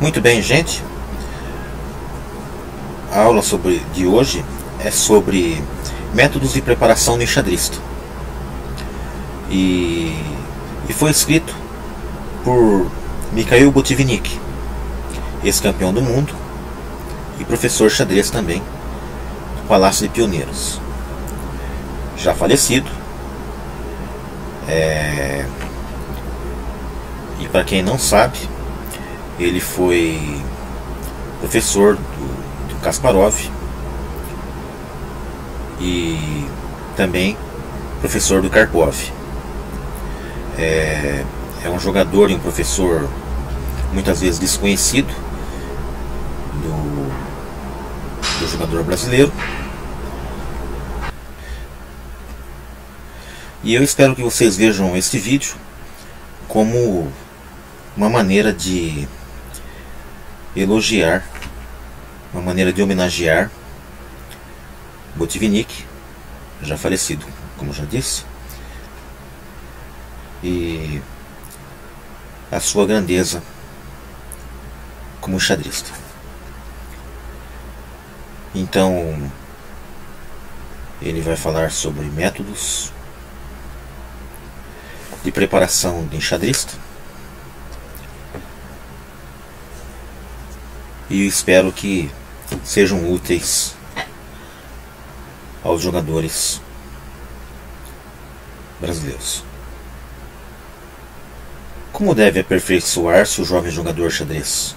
Muito bem, gente. A aula de hoje é sobre métodos de preparação do enxadrista. E foi escrito por Mikhail Botvinnik, ex-campeão do mundo e professor xadrez também do Palácio de Pioneiros, já falecido. E para quem não sabe, ele foi professor do Kasparov e também professor do Karpov. É um jogador e um professor muitas vezes desconhecido do jogador brasileiro. E eu espero que vocês vejam este vídeo como uma maneira de elogiar, uma maneira de homenagear Botvinnik, já falecido, como já disse, e a sua grandeza como xadrista. Então, ele vai falar sobre métodos de preparação de enxadrista, e eu espero que sejam úteis aos jogadores brasileiros. Como deve aperfeiçoar-se o jovem jogador xadrez?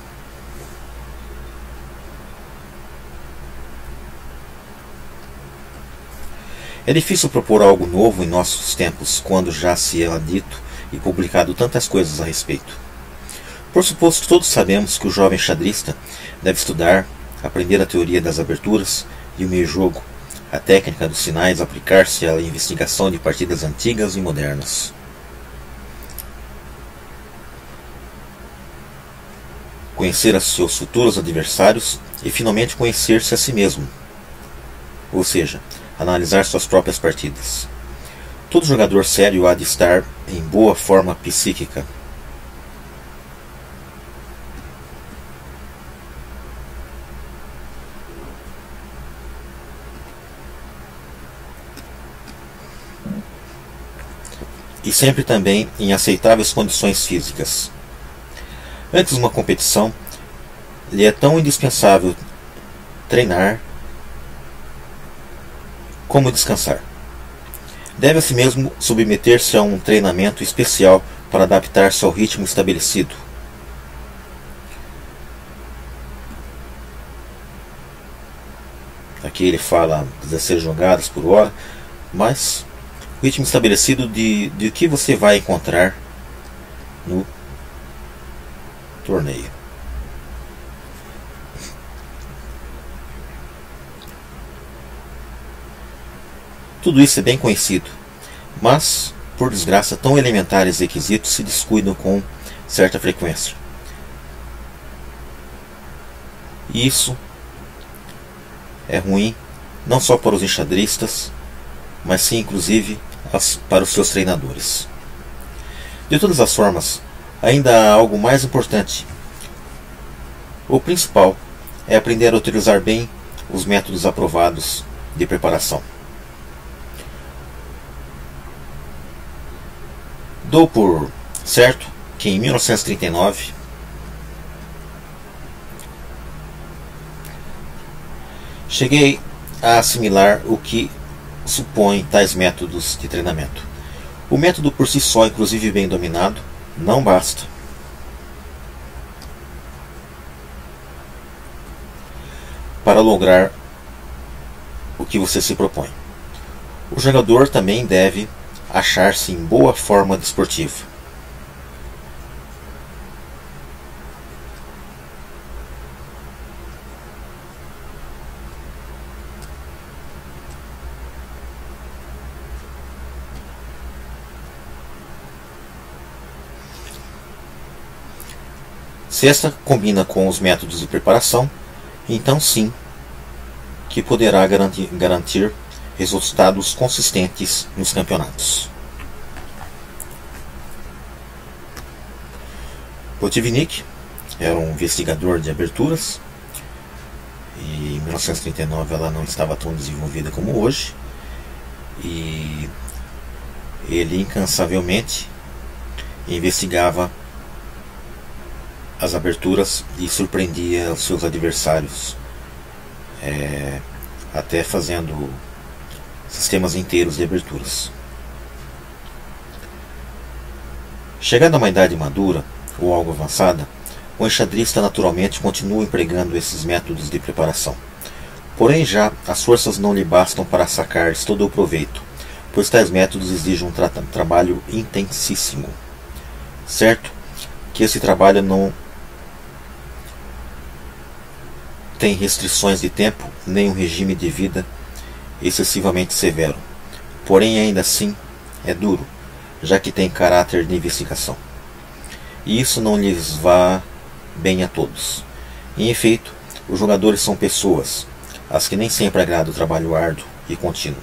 É difícil propor algo novo em nossos tempos, quando já se é dito e publicado tantas coisas a respeito. Por suposto, todos sabemos que o jovem xadrista deve estudar, aprender a teoria das aberturas e o meio-jogo, a técnica dos sinais, aplicar-se à investigação de partidas antigas e modernas. Conhecer os seus futuros adversários e finalmente conhecer-se a si mesmo, ou seja, analisar suas próprias partidas. Todo jogador sério há de estar em boa forma psíquica. E sempre também em aceitáveis condições físicas. Antes de uma competição, lhe é tão indispensável treinar como descansar. Deve assim mesmo submeter-se a um treinamento especial para adaptar-se ao ritmo estabelecido. Aqui ele fala 16 jogadas por hora, mas o ritmo estabelecido de que você vai encontrar no torneio. Tudo isso é bem conhecido, mas, por desgraça, tão elementares requisitos se descuidam com certa frequência. E isso é ruim, não só para os enxadristas, mas sim, inclusive, para os seus treinadores. De todas as formas, ainda há algo mais importante. O principal é aprender a utilizar bem os métodos aprovados de preparação. Dou por certo que em 1939 cheguei a assimilar o que supõe tais métodos de treinamento. O método por si só, inclusive bem dominado, não basta. Para lograr o que você se propõe. O jogador também deve achar-se em boa forma desportiva. Se esta combina com os métodos de preparação, então sim que poderá garantir resultados consistentes nos campeonatos. Botvinnik era um investigador de aberturas, e em 1939 ela não estava tão desenvolvida como hoje, e ele incansavelmente investigava as aberturas e surpreendia os seus adversários, até fazendo sistemas inteiros de aberturas. Chegado a uma idade madura ou algo avançada, o enxadrista naturalmente continua empregando esses métodos de preparação. Porém, já as forças não lhe bastam para sacar todo o proveito, pois tais métodos exigem um trabalho intensíssimo. Certo que esse trabalho não tem restrições de tempo nem um regime de vida excessivamente severo. Porém, ainda assim, é duro, já que tem caráter de investigação. E isso não lhes vá bem a todos. Em efeito, os jogadores são pessoas, as que nem sempre agrada o trabalho árduo e contínuo.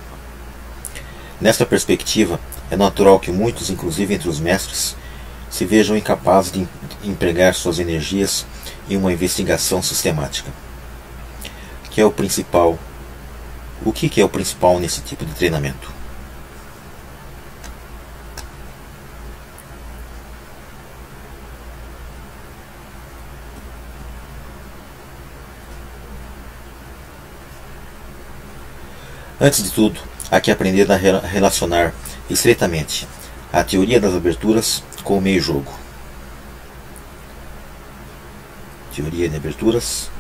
Nesta perspectiva, é natural que muitos, inclusive entre os mestres, se vejam incapazes de empregar suas energias em uma investigação sistemática. O que é o principal nesse tipo de treinamento? Antes de tudo, há que aprender a relacionar estreitamente a teoria das aberturas com o meio-jogo. Teoria de aberturas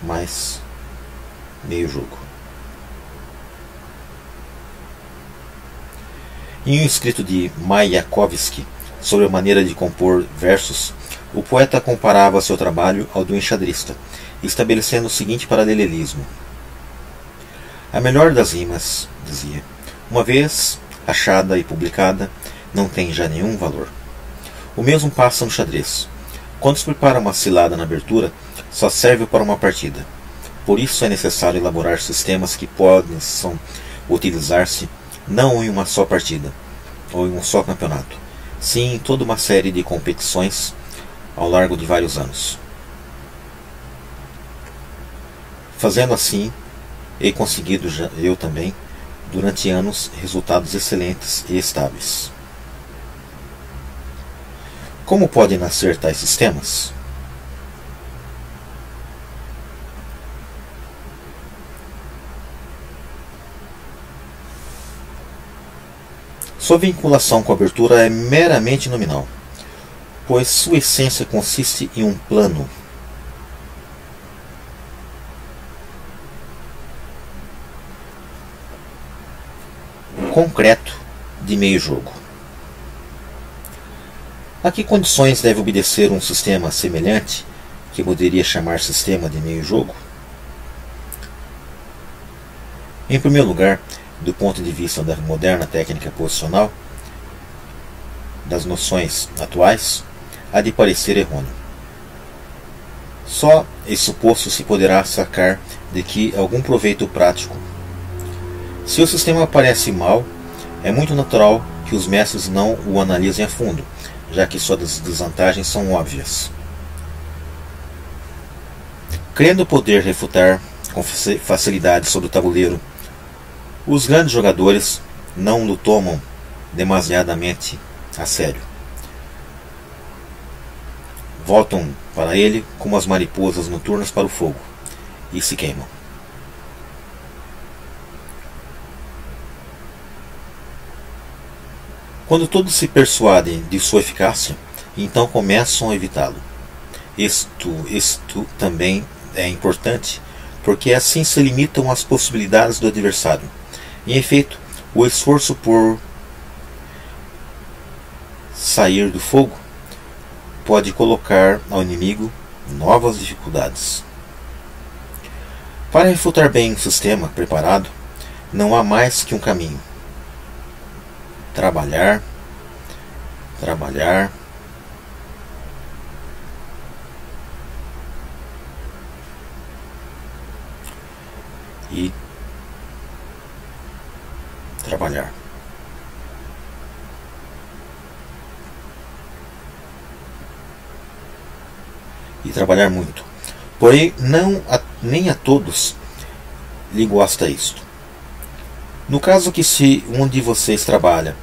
mais meio-jogo. Em um escrito de Mayakovsky sobre a maneira de compor versos, o poeta comparava seu trabalho ao do enxadrista, estabelecendo o seguinte paralelismo. A melhor das rimas, dizia, uma vez achada e publicada, não tem já nenhum valor. O mesmo passa no xadrez. Quando se prepara uma cilada na abertura, só serve para uma partida. Por isso é necessário elaborar sistemas que possam utilizar-se não em uma só partida, ou em um só campeonato, sim em toda uma série de competições ao largo de vários anos. Fazendo assim, hei conseguido eu também, durante anos, resultados excelentes e estáveis. Como podem nascer tais sistemas? Sua vinculação com a abertura é meramente nominal, pois sua essência consiste em um plano concreto de meio-jogo. A que condições deve obedecer um sistema semelhante, que poderia chamar sistema de meio-jogo? Em primeiro lugar, do ponto de vista da moderna técnica posicional, das noções atuais, há de parecer errôneo. Só esse suposto se poderá sacar de que algum proveito prático. Se o sistema parece mal, é muito natural que os mestres não o analisem a fundo, já que suas desvantagens são óbvias. Crendo poder refutar com facilidade sobre o tabuleiro, os grandes jogadores não o tomam demasiadamente a sério. Voltam para ele como as mariposas noturnas para o fogo e se queimam. Quando todos se persuadem de sua eficácia, então começam a evitá-lo. Isto também é importante, porque assim se limitam as possibilidades do adversário. Em efeito, o esforço por sair do fogo pode colocar ao inimigo novas dificuldades. Para refutar bem um sistema preparado, não há mais que um caminho: trabalhar, trabalhar, e trabalhar. e trabalhar muito. Porém, nem a todos lhe gosta isto. No caso que se um de vocês trabalha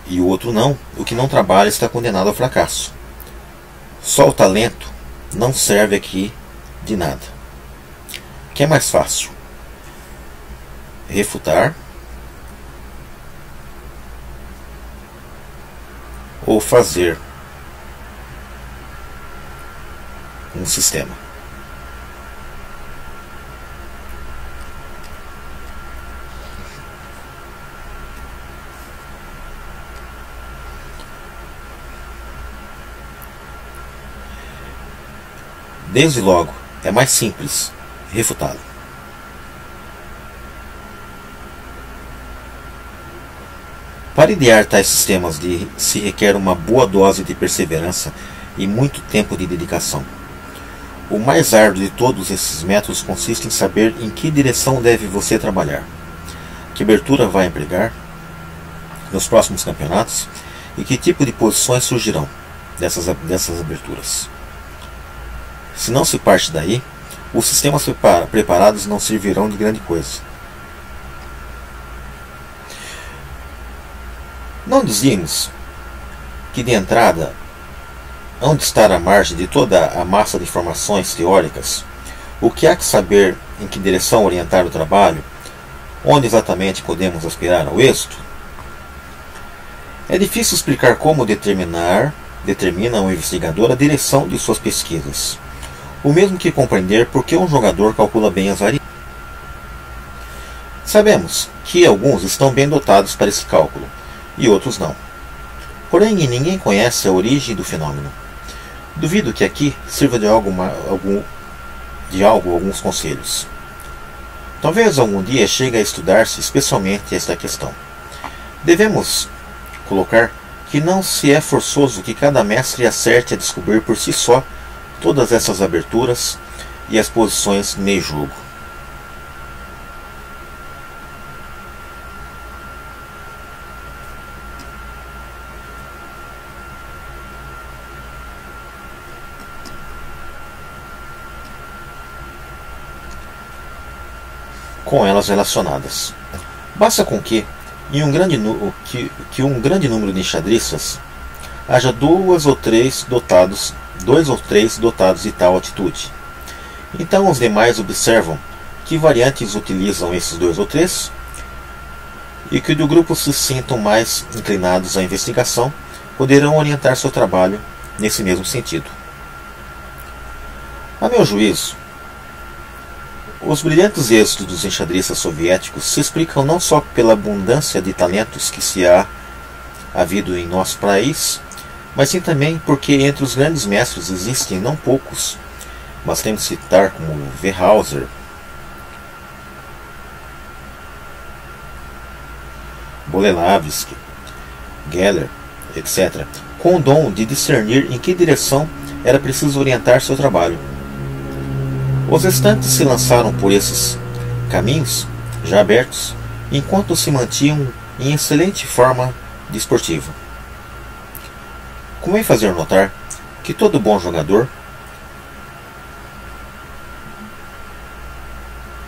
e o outro não, o que não trabalha está condenado ao fracasso. Só o talento não serve aqui de nada. O que é mais fácil? Refutar ou fazer um sistema? Desde logo, é mais simples refutá-lo. Para idear tais sistemas se requer uma boa dose de perseverança e muito tempo de dedicação. O mais árduo de todos esses métodos consiste em saber em que direção deve você trabalhar, que abertura vai empregar nos próximos campeonatos e que tipo de posições surgirão dessas aberturas. Se não se parte daí, os sistemas preparados não servirão de grande coisa. Não dizíamos que de entrada, onde está a margem de toda a massa de informações teóricas, o que há que saber em que direção orientar o trabalho, onde exatamente podemos aspirar ao êxito? É difícil explicar como determina um investigador a direção de suas pesquisas, o mesmo que compreender por que um jogador calcula bem as variáveis. Sabemos que alguns estão bem dotados para esse cálculo, e outros não. Porém, ninguém conhece a origem do fenômeno. Duvido que aqui sirva de alguns conselhos. Talvez algum dia chegue a estudar-se especialmente esta questão. Devemos colocar que não se é forçoso que cada mestre acerte a descobrir por si só todas essas aberturas e as posições meio jogo. Com elas relacionadas. Basta com que, em um grande número de enxadristas, haja dois ou três dotados de tal atitude. Então os demais observam que variantes utilizam esses dois ou três, e que do grupo se sintam mais inclinados à investigação poderão orientar seu trabalho nesse mesmo sentido. A meu juízo, os brilhantes êxitos dos enxadristas soviéticos se explicam não só pela abundância de talentos que se há havido em nosso país, mas sim também porque entre os grandes mestres existem não poucos, mas temos que citar como Weyerhaeuser, Boleslavsky, Geller, etc., com o dom de discernir em que direção era preciso orientar seu trabalho. Os restantes se lançaram por esses caminhos já abertos, enquanto se mantinham em excelente forma desportiva. Convém fazer notar que todo bom jogador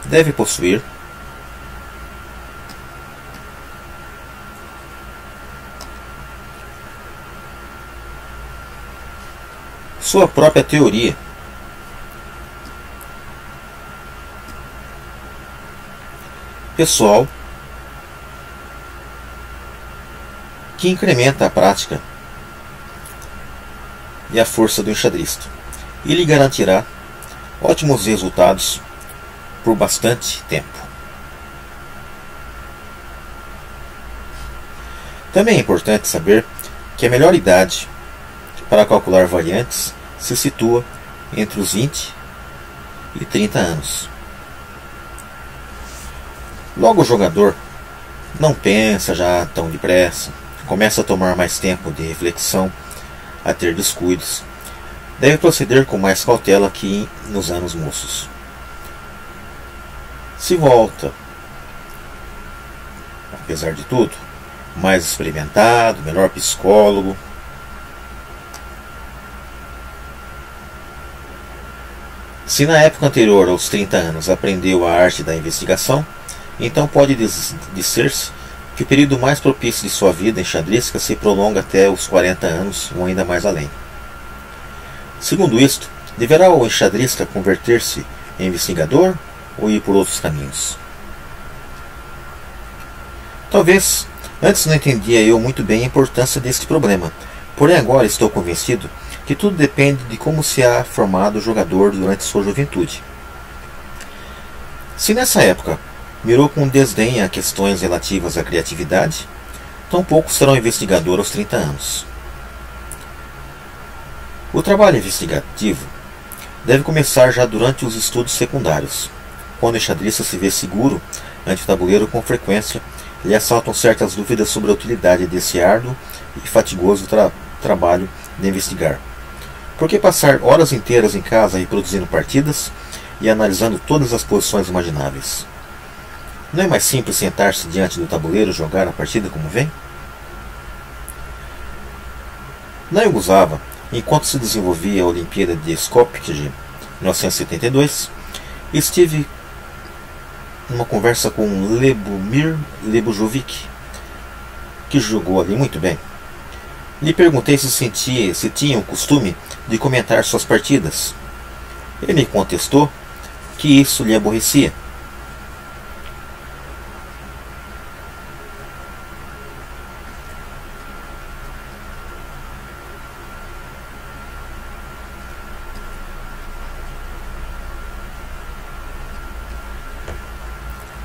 deve possuir sua própria teoria pessoal que incrementa a prática e a força do enxadrista e lhe garantirá ótimos resultados por bastante tempo. Também é importante saber que a melhor idade para calcular variantes se situa entre os 20 e 30 anos. Logo o jogador não pensa já tão depressa, começa a tomar mais tempo de reflexão, a ter descuidos. Deve proceder com mais cautela que nos anos moços. Se volta, apesar de tudo, mais experimentado, melhor psicólogo, Se na época anterior aos 30 anos aprendeu a arte da investigação, então pode dizer-se que o período mais propício de sua vida enxadrística se prolonga até os 40 anos ou ainda mais além. Segundo isto, deverá o enxadrista converter-se em investigador ou ir por outros caminhos? Talvez antes não entendia eu muito bem a importância deste problema, porém agora estou convencido que tudo depende de como se há formado o jogador durante sua juventude. Se nessa época mirou com desdém a questões relativas à criatividade, tampouco será um investigador aos 30 anos. O trabalho investigativo deve começar já durante os estudos secundários. Quando o enxadrista se vê seguro ante o tabuleiro, com frequência lhe assaltam certas dúvidas sobre a utilidade desse árduo e fatigoso trabalho de investigar. Por que passar horas inteiras em casa reproduzindo partidas e analisando todas as posições imagináveis? Não é mais simples sentar-se diante do tabuleiro e jogar a partida como vem? Na Iugoslávia, enquanto se desenvolvia a Olimpíada de Skopje de 1972, estive numa conversa com Lebomir Lebojovic, que jogou ali muito bem. Lhe perguntei se tinha o costume de comentar suas partidas. Ele me contestou que isso lhe aborrecia.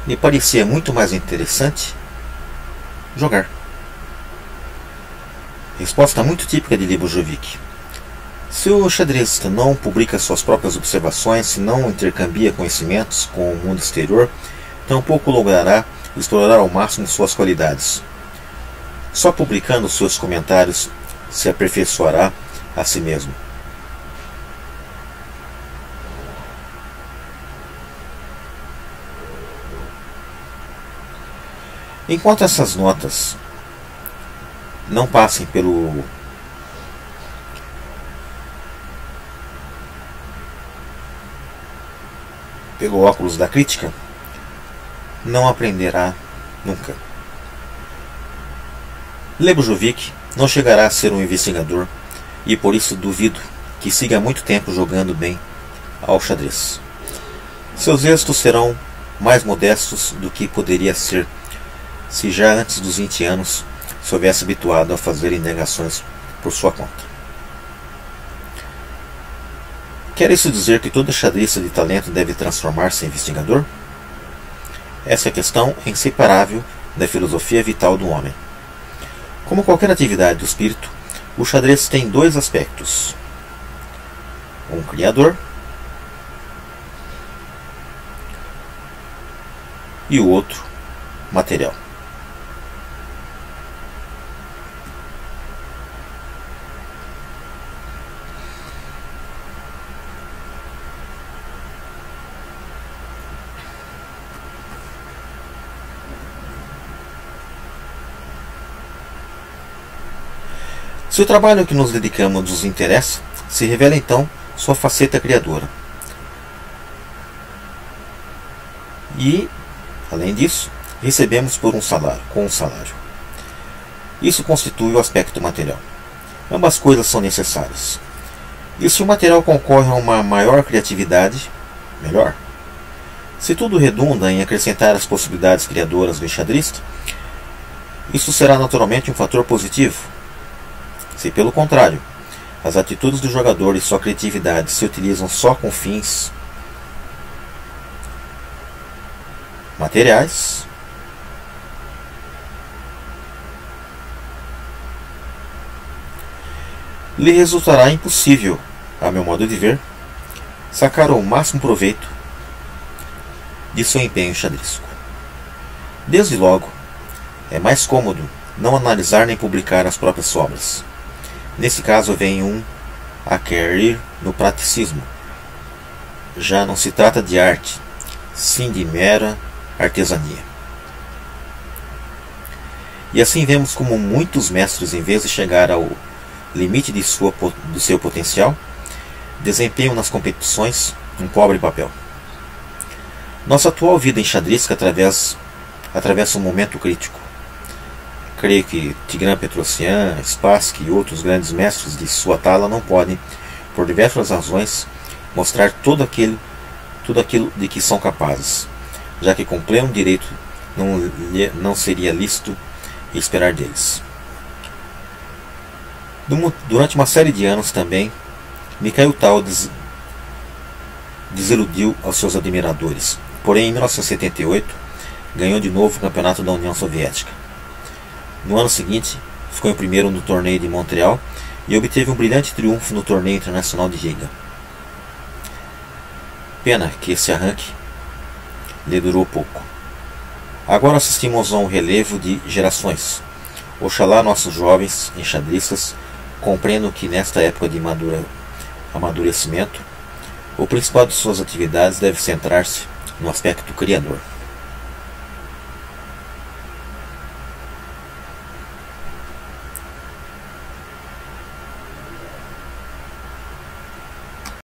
Me parecia muito mais interessante jogar. Resposta muito típica de Lebojovic. Se o xadrezista não publica suas próprias observações, se não intercambia conhecimentos com o mundo exterior, tampouco logrará explorar ao máximo suas qualidades. Só publicando seus comentários se aperfeiçoará a si mesmo. Enquanto essas notas não passem pelo óculos da crítica, não aprenderá nunca. Lebojovic não chegará a ser um investigador e por isso duvido que siga muito tempo jogando bem ao xadrez. Seus êxitos serão mais modestos do que poderia ser se já antes dos 20 anos se houvesse habituado a fazer indagações por sua conta. Quer isso dizer que todo xadrista de talento deve transformar-se em investigador? Essa questão é inseparável da filosofia vital do homem. Como qualquer atividade do espírito, o xadrez tem dois aspectos: um criador e o outro material. Se o trabalho que nos dedicamos nos interessa, se revela então sua faceta criadora. E, além disso, recebemos com um salário. Isso constitui o aspecto material. Ambas coisas são necessárias. E se o material concorre a uma maior criatividade, melhor. Se tudo redunda em acrescentar as possibilidades criadoras do enxadrista, isso será naturalmente um fator positivo. Se, pelo contrário, as atitudes do jogador e sua criatividade se utilizam só com fins materiais, lhe resultará impossível, a meu modo de ver, sacar o máximo proveito de seu empenho xadrístico. Desde logo, é mais cômodo não analisar nem publicar as próprias obras. Nesse caso vem a querer no praticismo. Já não se trata de arte, sim de mera artesania. E assim vemos como muitos mestres, em vez de chegar ao limite do seu potencial, desempenham nas competições um pobre papel. Nossa atual vida enxadrística atravessa um momento crítico. Creio que Tigran Petrosian, Spassky e outros grandes mestres de sua tala não podem, por diversas razões, mostrar tudo aquilo de que são capazes, já que com pleno direito não seria lícito esperar deles. Durante uma série de anos também, Mikhail Tal desiludiu aos seus admiradores, porém em 1978 ganhou de novo o campeonato da União Soviética. No ano seguinte, ficou em primeiro no torneio de Montreal e obteve um brilhante triunfo no torneio internacional de Riga. Pena que esse arranque lhe durou pouco. Agora assistimos a um relevo de gerações. Oxalá nossos jovens enxadristas compreendam que nesta época de amadurecimento, o principal de suas atividades deve centrar-se no aspecto criador.